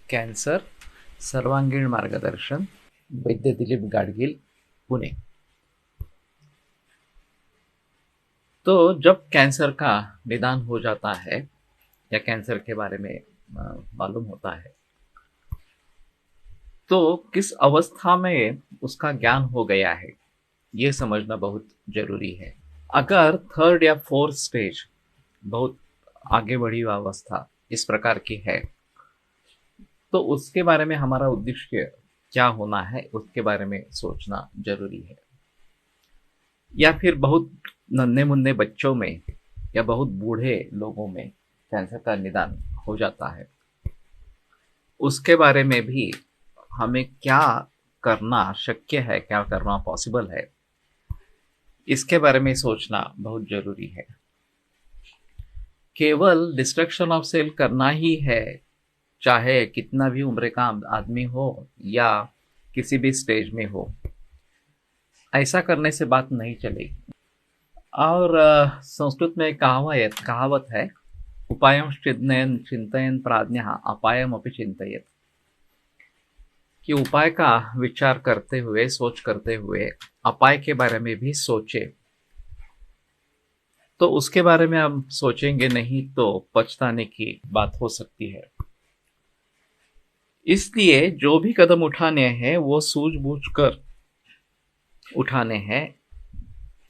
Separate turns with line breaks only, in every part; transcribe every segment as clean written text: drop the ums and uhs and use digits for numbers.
Cancer सर्वांगीण मार्गदर्शन, वैद्य दिलीप गाडगिल, पुणे। तो जब कैंसर का निदान हो जाता है या कैंसर के बारे में मालूम होता है, तो किस अवस्था में उसका ज्ञान हो गया है, ये समझना बहुत जरूरी है। अगर थर्ड या फोर्थ स्टेज, बहुत आगे बढ़ी हुई अवस्था इस प्रकार की है, तो उसके बारे में हमारा उद्देश्य क्या होना है, उसके बारे में सोचना जरूरी है। या फिर बहुत नन्हे मुन्ने बच्चों में या बहुत बूढ़े लोगों में कैंसर का निदान हो जाता है, उसके बारे में भी हमें क्या करना शक्य है, क्या करना पॉसिबल है, इसके बारे में सोचना बहुत जरूरी है। केवल डिस्ट्रक्शन ऑफ सेल करना ही है, चाहे कितना भी उम्र का आदमी हो या किसी भी स्टेज में हो, ऐसा करने से बात नहीं चलेगी। और संस्कृत में एक कहावत है, उपायं चिन्तयन् चिन्तयन् प्राज्ञः अपायमपि चिन्तयेत्, कि उपाय का विचार करते हुए, सोच करते हुए अपाय के बारे में भी सोचे। तो उसके बारे में हम सोचेंगे नहीं तो पछताने की बात हो सकती है। इसलिए जो भी कदम उठाने हैं वो सूझबूझ कर उठाने हैं।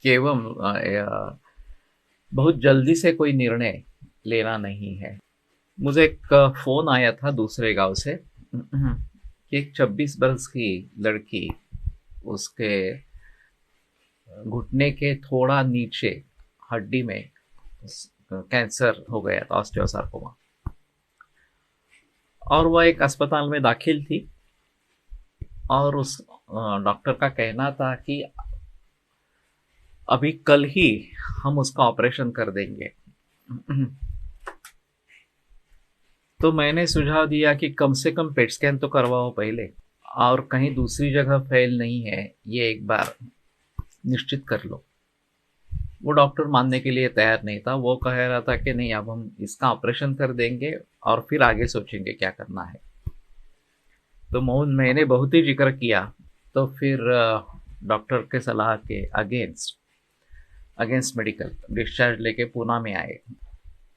केवल बहुत जल्दी से कोई निर्णय लेना नहीं है। मुझे एक फोन आया था दूसरे गांव से कि एक 26 बरस की लड़की, उसके घुटने के थोड़ा नीचे हड्डी में कैंसर हो गया था, ऑस्टियोसार्कोमा, और वह एक अस्पताल में दाखिल थी। और उस डॉक्टर का कहना था कि अभी कल ही हम उसका ऑपरेशन कर देंगे। तो मैंने सुझाव दिया कि कम से कम पेट स्कैन तो करवाओ पहले, और कहीं दूसरी जगह फैल नहीं है ये एक बार निश्चित कर लो। वो डॉक्टर मानने के लिए तैयार नहीं था। वो कह रहा था कि नहीं, अब हम इसका ऑपरेशन कर देंगे और फिर आगे सोचेंगे क्या करना है। तो मैंने बहुत ही जिक्र किया। तो फिर डॉक्टर के सलाह के अगेंस्ट मेडिकल डिस्चार्ज लेके पूना में आए।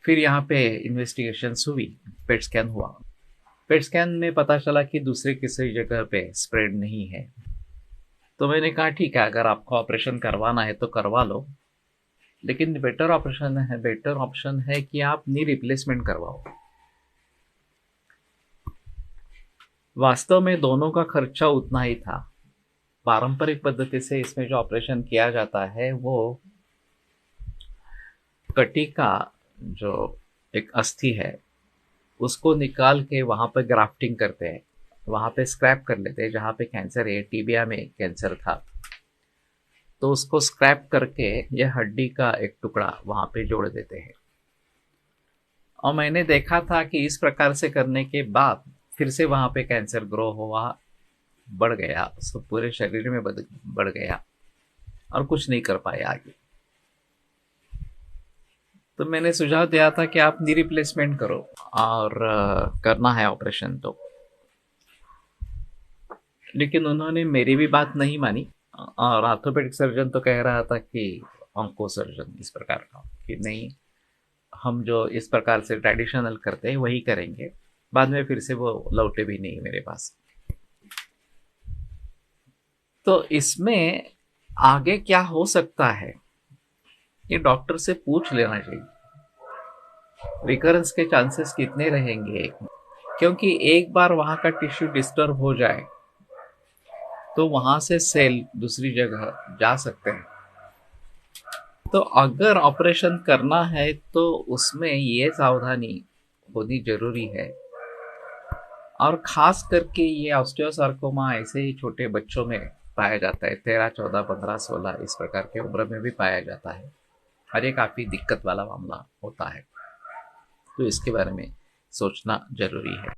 फिर यहाँ पे इन्वेस्टिगेशन हुई, पेट स्कैन हुआ। पेट स्कैन में पता चला कि दूसरे किसी जगह पे स्प्रेड नहीं है। तो मैंने कहा ठीक है, अगर आपको ऑपरेशन करवाना है तो करवा लो, लेकिन बेटर ऑप्शन है कि आप नी रिप्लेसमेंट करवाओ। वास्तव में दोनों का खर्चा उतना ही था। पारंपरिक पद्धति से इसमें जो ऑपरेशन किया जाता है वो कटी का जो एक अस्थि है उसको निकाल के वहां पर ग्राफ्टिंग करते हैं, वहां पे स्क्रैप कर लेते हैं। जहां पे कैंसर है, टीबिया में कैंसर था, तो उसको स्क्रैप करके ये हड्डी का एक टुकड़ा वहां पे जोड़ देते हैं। और मैंने देखा था कि इस प्रकार से करने के बाद फिर से वहां पे कैंसर ग्रो हुआ, बढ़ गया, उसको पूरे शरीर में बढ़ गया और कुछ नहीं कर पाए आगे। तो मैंने सुझाव दिया था कि आप नी रिप्लेसमेंट करो और करना है ऑपरेशन तो। लेकिन उन्होंने मेरी भी बात नहीं मानी। और ऑर्थोपेडिक सर्जन तो कह रहा था कि ऑन्को सर्जन इस प्रकार का, कि नहीं, हम जो इस प्रकार से ट्रेडिशनल करते हैं वही करेंगे। बाद में फिर से वो लौटे भी नहीं मेरे पास। तो इसमें आगे क्या हो सकता है ये डॉक्टर से पूछ लेना चाहिए। रिकरेंस के चांसेस कितने रहेंगे, क्योंकि एक बार वहां का टिश्यू डिस्टर्ब हो जाए तो वहां से सेल दूसरी जगह जा सकते हैं। तो अगर ऑपरेशन करना है तो उसमें ये सावधानी होनी जरूरी है। और खास करके ये ऑस्टियोसार्कोमा ऐसे ही छोटे बच्चों में पाया जाता है, 13, 14, 15, 16 इस प्रकार के उम्र में भी पाया जाता है, और ये काफी दिक्कत वाला मामला होता है। तो इसके बारे में सोचना जरूरी है।